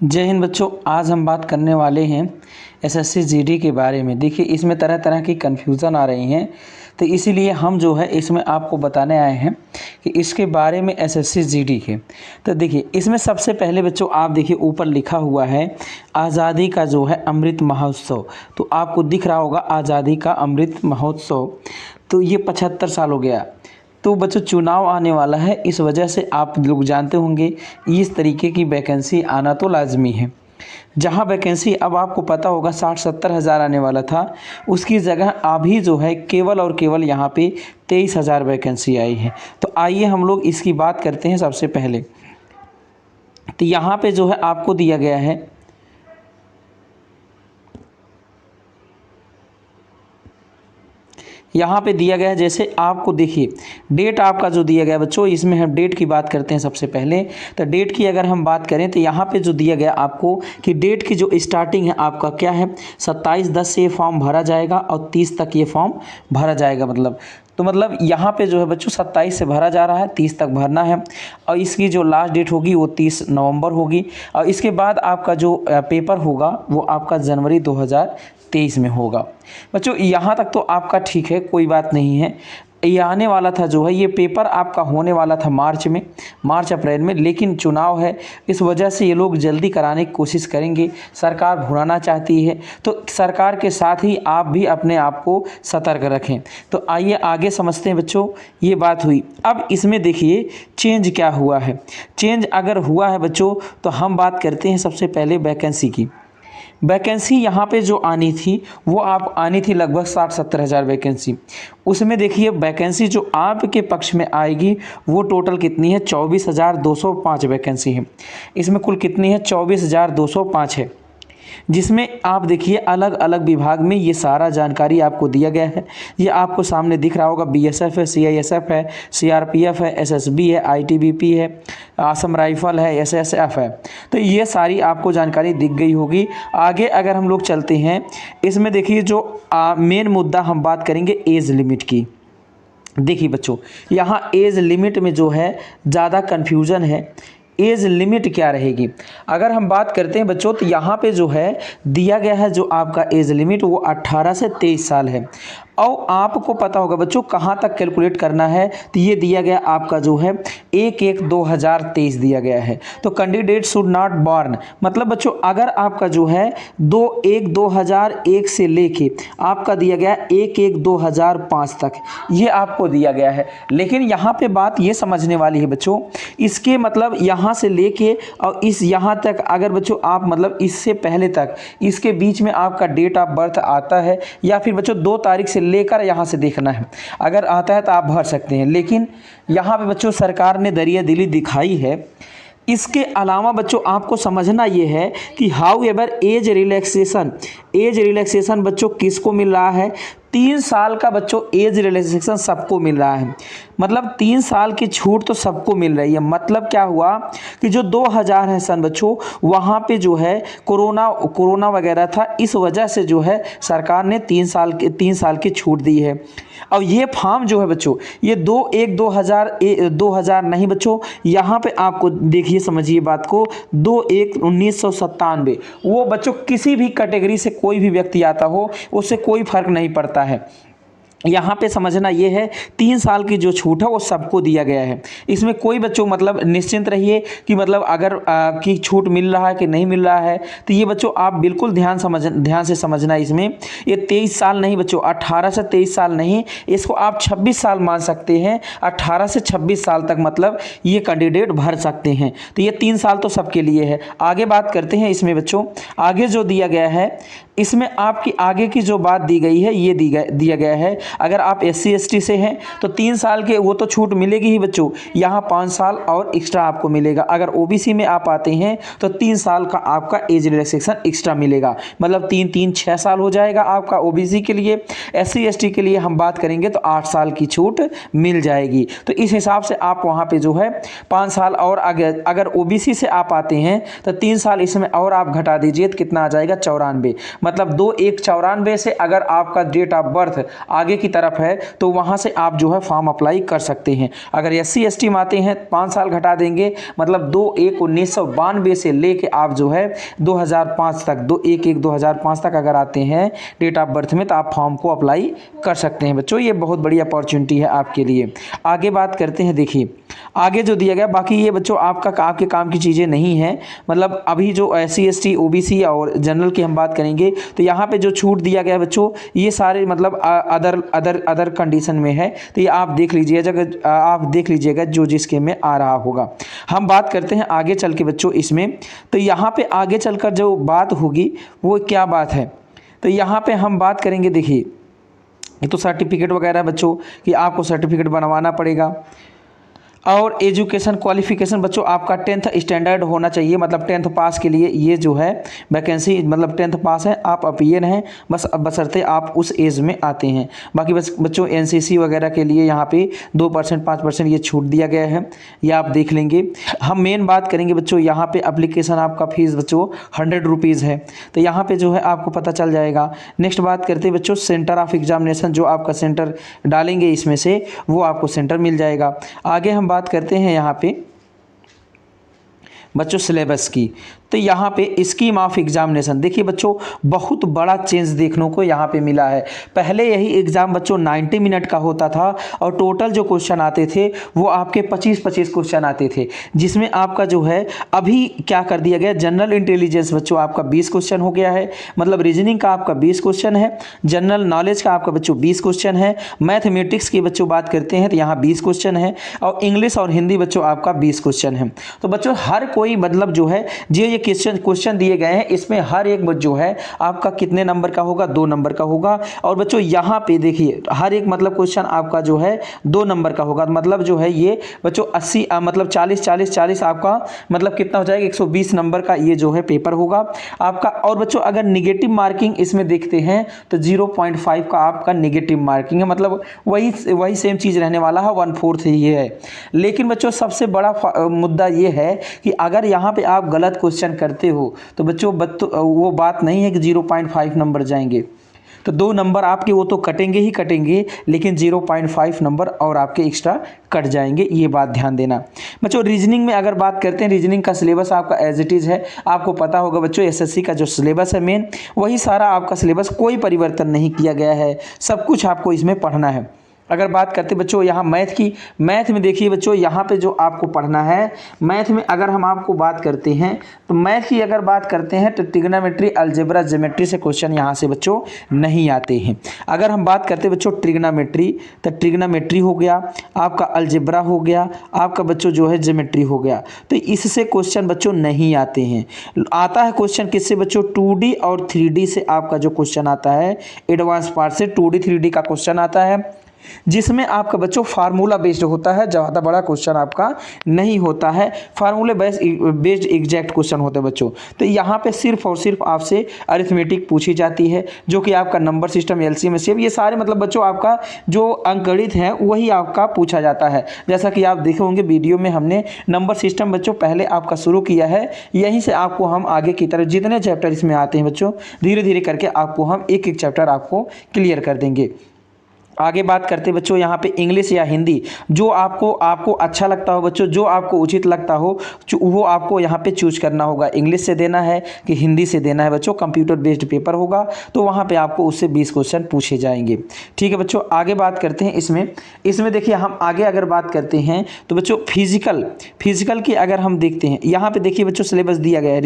जय हिंद बच्चों। आज हम बात करने वाले हैं एसएससी जीडी के बारे में। देखिए, इसमें तरह तरह की कन्फ्यूज़न आ रही हैं, तो इसीलिए हम जो है इसमें आपको बताने आए हैं कि इसके बारे में एसएससी जीडी के। तो देखिए, इसमें सबसे पहले बच्चों आप देखिए ऊपर लिखा हुआ है आज़ादी का जो है अमृत महोत्सव। तो आपको दिख रहा होगा आज़ादी का अमृत महोत्सव। तो ये 75 साल हो गया। तो बच्चों चुनाव आने वाला है, इस वजह से आप लोग जानते होंगे इस तरीके की वैकेंसी आना तो लाजमी है। जहां वैकेंसी अब आपको पता होगा 60-70 हज़ार आने वाला था, उसकी जगह अभी जो है केवल और केवल यहाँ पे 23,000 वैकेंसी आई है। तो आइए हम लोग इसकी बात करते हैं। सबसे पहले तो यहाँ पे जो है आपको दिया गया है यहाँ पे दिया गया है, जैसे आपको देखिए डेट आपका जो दिया गया बच्चों, इसमें हम डेट की बात करते हैं। सबसे पहले तो डेट की अगर हम बात करें तो यहाँ पे जो दिया गया आपको कि डेट की जो स्टार्टिंग है आपका क्या है, 27/10 से ये फॉर्म भरा जाएगा और 30 तक ये फॉर्म भरा जाएगा। मतलब यहाँ पे जो है बच्चों 27 से भरा जा रहा है, 30 तक भरना है और इसकी जो लास्ट डेट होगी वो 30 नवंबर होगी। और इसके बाद आपका जो पेपर होगा वो आपका जनवरी 2023 में होगा। बच्चों यहाँ तक तो आपका ठीक है, कोई बात नहीं है। ये आने वाला था जो है, ये पेपर आपका होने वाला था मार्च अप्रैल में, लेकिन चुनाव है, इस वजह से ये लोग जल्दी कराने की कोशिश करेंगे। सरकार भुनाना चाहती है, तो सरकार के साथ ही आप भी अपने आप को सतर्क रखें। तो आइए आगे समझते हैं बच्चों। ये बात हुई, अब इसमें देखिए चेंज क्या हुआ है। चेंज अगर हुआ है बच्चों तो हम बात करते हैं सबसे पहले वैकेंसी की। वैकेंसी यहाँ पे जो आनी थी वो आप आनी थी लगभग 60-70 हज़ार वैकेंसी। उसमें देखिए वैकेंसी जो आपके पक्ष में आएगी वो टोटल कितनी है, 24,205 वैकेंसी है। इसमें कुल कितनी है, 24,205 है, जिसमें आप देखिए अलग अलग विभाग में ये सारा जानकारी आपको दिया गया है। ये आपको सामने दिख रहा होगा, बीएसएफ है, सीआईएसएफ है, सीआरपीएफ है, एसएसबी है, आईटीबीपी है, असम राइफल है, एसएसएफ है। तो ये सारी आपको जानकारी दिख गई होगी। आगे अगर हम लोग चलते हैं, इसमें देखिए जो मेन मुद्दा हम बात करेंगे एज लिमिट की। देखिए बच्चों यहाँ एज लिमिट में जो है ज़्यादा कन्फ्यूज़न है। एज लिमिट क्या रहेगी अगर हम बात करते हैं बच्चों, तो यहाँ पे जो है दिया गया है जो आपका एज लिमिट वो 18 से 23 साल है। और आपको पता होगा बच्चों कहाँ तक कैलकुलेट करना है, तो ये दिया गया आपका जो है 1/1/2023 दिया गया है। तो कैंडिडेट शुड नॉट बॉर्न, मतलब बच्चों अगर आपका जो है 2/1/2001 से लेके आपका दिया गया 1/1/2005 तक, ये आपको दिया गया है। लेकिन यहाँ पे बात ये समझने वाली है बच्चों, इसके मतलब यहाँ से लेके और इस यहाँ तक अगर बच्चों आप मतलब इससे पहले तक इसके बीच में आपका डेट ऑफ बर्थ आता है, या फिर बच्चों 2 तारीख से लेकर यहाँ से देखना है, अगर आता है तो आप भर सकते हैं। लेकिन यहाँ पे बच्चों सरकार ने दरिया दिली दिखाई है। इसके अलावा बच्चों आपको समझना ये है कि हाउ एवर एज रिलैक्सेशन बच्चों किसको मिल रहा है, 3 साल का बच्चों एज रिलैक्सेशन सबको मिल रहा है। मतलब 3 साल की छूट तो सबको मिल रही है। मतलब क्या हुआ कि जो 2000 है सन बच्चों, वहाँ पे जो है कोरोना वगैरह था, इस वजह से जो है सरकार ने 3 साल की छूट दी है। अब ये फॉर्म जो है बच्चों, ये 2/1/2000 नहीं बच्चों, यहाँ पे आपको देखिए समझिए बात को, 2/1/1997 वो बच्चों किसी भी कैटेगरी से कोई भी व्यक्ति आता हो उससे कोई फर्क नहीं पड़ता है। यहाँ पे समझना ये है 3 साल की जो छूट है वो सबको दिया गया है। इसमें कोई बच्चों मतलब निश्चिंत रहिए कि मतलब अगर की छूट मिल रहा है कि नहीं मिल रहा है, तो ये बच्चों आप बिल्कुल ध्यान से समझना। इसमें ये 23 साल नहीं बच्चों, 18 से 23 साल नहीं, इसको आप 26 साल मान सकते हैं। 18 से 26 साल तक मतलब ये कैंडिडेट भर सकते हैं। तो ये 3 साल तो सबके लिए है। आगे बात करते हैं इसमें बच्चों, आगे जो दिया गया है इसमें आपकी आगे की जो बात दी गई है, ये दिया गया है अगर आप SC ST से हैं तो 3 साल के वो तो छूट मिलेगी ही बच्चों, यहाँ 5 साल और एक्स्ट्रा आपको मिलेगा। अगर OBC में आप आते हैं तो 3 साल का आपका एज रिलैक्सेशन एक्स्ट्रा मिलेगा, मतलब 3 6 साल हो जाएगा आपका OBC के लिए। SC ST के लिए हम बात करेंगे तो 8 साल की छूट मिल जाएगी। तो इस हिसाब से आप वहाँ पे जो है 5 साल और अगर OBC से आप आते हैं तो 3 साल इसमें और आप घटा दीजिए तो कितना आ जाएगा, 94। मतलब 2194 से अगर आपका डेट ऑफ बर्थ आगे की तरफ है तो वहाँ से आप जो है फॉर्म अप्लाई कर सकते हैं। अगर SC ST में आते हैं 5 साल घटा देंगे, मतलब 2/1/1992 से लेके आप जो है 2005 तक 2/1/2005 तक अगर आते हैं डेट ऑफ बर्थ में तो आप फॉर्म को अप्लाई कर सकते हैं बच्चों। ये बहुत बड़ी अपॉर्चुनिटी है आपके लिए। आगे बात करते हैं, देखिए आगे जो दिया गया, बाकी ये बच्चों आपके काम की चीज़ें नहीं है। मतलब अभी जो SC ST OBC और जनरल की हम बात करेंगे तो यहाँ पे जो छूट दिया गया है बच्चों, ये सारे मतलब अदर कंडीशन में है, तो ये आप देख लीजिएगा जो जिसके में आ रहा होगा। हम बात करते हैं आगे चल के बच्चों इसमें, तो यहाँ पे आगे चलकर जो बात होगी वो क्या बात है, तो यहाँ पे हम बात करेंगे। देखिए ये तो सर्टिफिकेट वगैरह बच्चों कि आपको सर्टिफिकेट बनवाना पड़ेगा। और एजुकेशन क्वालिफिकेशन बच्चों आपका 10th स्टैंडर्ड होना चाहिए, मतलब 10th पास के लिए ये जो है वैकेंसी, मतलब 10th पास है आप अपीयर हैं बस, बशर्ते आप उस एज में आते हैं। बाकी बस बच्चों NCC वगैरह के लिए यहाँ पे 2% 5% ये छूट दिया गया है, ये आप देख लेंगे। हम मेन बात करेंगे बच्चों, यहाँ पे एप्लीकेशन आपका फीस बच्चों 100 रुपीज़ है, तो यहाँ पे जो है आपको पता चल जाएगा। नेक्स्ट बात करते हैं बच्चों सेंटर ऑफ एग्जामिनेशन, जो आपका सेंटर डालेंगे इसमें से वो आपको सेंटर मिल जाएगा। आगे हम बात करते हैं यहाँ पे बच्चों सिलेबस की, तो यहाँ पे स्कीम ऑफ एग्जामिनेशन देखिए बच्चों बहुत बड़ा चेंज देखने को यहाँ पे मिला है। पहले यही एग्जाम बच्चों 90 मिनट का होता था और टोटल जो क्वेश्चन आते थे वो आपके 25-25 क्वेश्चन आते थे, जिसमें आपका जो है अभी क्या कर दिया गया, जनरल इंटेलिजेंस बच्चों आपका 20 क्वेश्चन हो गया है, मतलब रीजनिंग का आपका 20 क्वेश्चन है, जनरल नॉलेज का आपका बच्चों 20 क्वेश्चन है, मैथमेटिक्स की बच्चों बात करते हैं तो यहाँ 20 क्वेश्चन है, और इंग्लिश और हिंदी बच्चों आपका 20 क्वेश्चन है। तो बच्चों हर कोई मतलब जो है ये क्वेश्चन दिए गए हैं, इसमें हर एक जो है आपका कितने नंबर का होगा, 2 नंबर का होगा। और बच्चों यहाँ पे देखिए हर एक मतलब क्वेश्चन आपका जो है 2 नंबर का होगा, मतलब जो है ये बच्चों 80 मतलब 40 आपका मतलब कितना हो जाएगा 120 नंबर का ये जो है पेपर होगा आपका। और बच्चों अगर निगेटिव मार्किंग इसमें देखते हैं तो 0.5 का आपका निगेटिव मार्किंग है, मतलब वही सेम चीज़ रहने वाला है, 1/4 ये है। लेकिन बच्चों सबसे बड़ा मुद्दा ये है कि अगर यहाँ पे आप गलत क्वेश्चन करते हो तो बच्चों वो बात नहीं है कि 0.5 नंबर जाएंगे, तो 2 नंबर आपके वो तो कटेंगे ही कटेंगे, लेकिन 0.5 नंबर और आपके एक्स्ट्रा कट जाएंगे, ये बात ध्यान देना। बच्चों रीजनिंग में अगर बात करते हैं, रीजनिंग का सिलेबस आपका एज इट इज़ है, आपको पता होगा बच्चों SSC का जो सिलेबस है मेन वही सारा आपका सिलेबस, कोई परिवर्तन नहीं किया गया है, सब कुछ आपको इसमें पढ़ना है। अगर बात करते बच्चों यहाँ मैथ की, मैथ में देखिए बच्चों यहाँ पे जो आपको पढ़ना है, मैथ में अगर हम आपको बात करते हैं तो मैथ की अगर बात करते हैं तो ट्रिग्नोमेट्री अलजेब्रा ज्योमेट्री से क्वेश्चन यहाँ से बच्चों नहीं आते हैं। अगर हम बात करते बच्चों ट्रिग्नोमेट्री, तो ट्रिग्नोमेट्री हो गया आपका, अलजेब्रा हो गया आपका बच्चों जो है ज्योमेट्री हो गया, तो इससे क्वेश्चन बच्चों नहीं आते हैं। आता है क्वेश्चन किससे बच्चों, 2D और 3D से आपका जो क्वेश्चन आता है, एडवांस पार्ट से 2D 3D का क्वेश्चन आता है, जिसमें आपका बच्चों फार्मूला बेस्ड होता है, ज़्यादा बड़ा क्वेश्चन आपका नहीं होता है, फार्मूले बेस्ड एग्जैक्ट क्वेश्चन होते हैं बच्चों। तो यहाँ पे सिर्फ और सिर्फ आपसे अरिथमेटिक पूछी जाती है, जो कि आपका नंबर सिस्टम, LCM SCM, ये सारे मतलब बच्चों आपका जो अंकगणित है वही आपका पूछा जाता है। जैसा कि आप देखे होंगे वीडियो में हमने नंबर सिस्टम बच्चों पहले आपका शुरू किया है, यहीं से आपको हम आगे की तरफ जितने चैप्टर इसमें आते हैं बच्चों धीरे धीरे करके आपको हम एक एक चैप्टर आपको क्लियर कर देंगे। आगे बात करते बच्चों यहाँ पे इंग्लिश या हिंदी, जो आपको अच्छा लगता हो बच्चों, जो आपको उचित लगता हो वो आपको यहाँ पे चूज करना होगा, इंग्लिश से देना है कि हिंदी से देना है बच्चों। कंप्यूटर बेस्ड पेपर होगा तो वहाँ पे आपको उससे 20 क्वेश्चन पूछे जाएंगे, ठीक है बच्चों। आगे बात करते हैं इसमें देखिए हम आगे अगर बात करते हैं तो बच्चों फिजिकल की अगर हम देखते हैं, यहाँ पे देखिए बच्चों सिलेबस दिया गया है,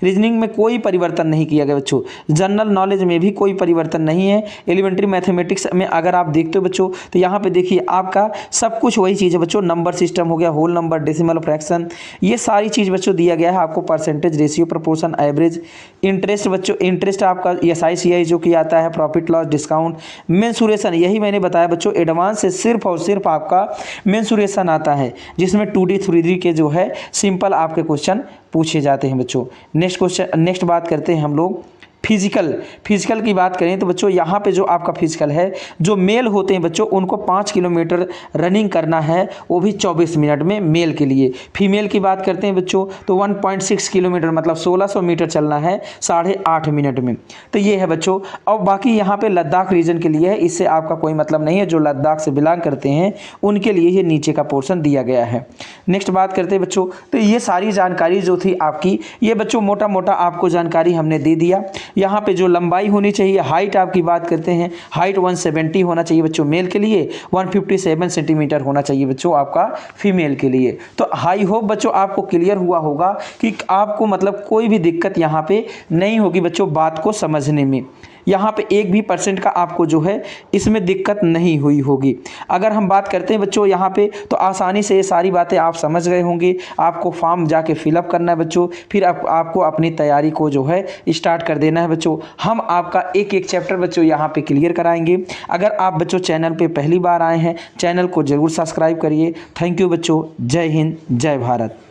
रीजनिंग में कोई परिवर्तन नहीं किया गया बच्चों, जनरल नॉलेज में भी कोई परिवर्तन नहीं है, एलिमेंट्री मैथमेटिक्स में अगर आप देखते हो बच्चों तो यहाँ पे देखिए आपका सब कुछ वही चीज़ है बच्चों, नंबर सिस्टम हो गया, होल नंबर, डेसिमल, फ्रैक्शन, ये सारी चीज़ बच्चों दिया गया है आपको, percentage, ratio, proportion, average, interest बच्चों, इंटरेस्ट आपका SI जो कि आता है, प्रॉफिट लॉस, डिस्काउंट, मेंसुरेशन, यही मैंने बताया बच्चों एडवांस से सिर्फ और सिर्फ आपका मेंसुरेशन आता है, जिसमें 2D 3D के जो है सिंपल आपके क्वेश्चन पूछे जाते हैं बच्चों। नेक्स्ट बात करते हैं हम लोग फिजिकल की बात करें तो बच्चों यहाँ पे जो आपका फिजिकल है, जो मेल होते हैं बच्चों उनको 5 किलोमीटर रनिंग करना है, वो भी 24 मिनट में मेल के लिए। फीमेल की बात करते हैं बच्चों तो 1.6 किलोमीटर मतलब 1600 मीटर चलना है 8.5 मिनट में। तो ये है बच्चों। और बाकी यहाँ पे लद्दाख रीजन के लिए है, इससे आपका कोई मतलब नहीं है, जो लद्दाख से बिलोंग करते हैं उनके लिए ये नीचे का पोर्शन दिया गया है। नेक्स्ट बात करते हैं बच्चों, तो ये सारी जानकारी जो थी आपकी, ये बच्चों मोटा मोटा आपको जानकारी हमने दे दिया। यहाँ पे जो लंबाई होनी चाहिए, हाइट आपकी बात करते हैं, हाइट 170 होना चाहिए बच्चों मेल के लिए, 157 सेंटीमीटर होना चाहिए बच्चों आपका फीमेल के लिए। तो आई होप बच्चों आपको क्लियर हुआ होगा कि आपको मतलब कोई भी दिक्कत यहाँ पे नहीं होगी बच्चों बात को समझने में। यहाँ पे 1% का आपको जो है इसमें दिक्कत नहीं हुई होगी। अगर हम बात करते हैं बच्चों यहाँ पे, तो आसानी से ये सारी बातें आप समझ गए होंगे। आपको फॉर्म जाके फिलअप करना है बच्चों, फिर आपको अपनी तैयारी को जो है स्टार्ट कर देना है बच्चों। हम आपका एक एक चैप्टर बच्चों यहाँ पे क्लियर कराएंगे। अगर आप बच्चों चैनल पे पहली बार आए हैं, चैनल को ज़रूर सब्सक्राइब करिए। थैंक यू बच्चों। जय हिंद, जय भारत।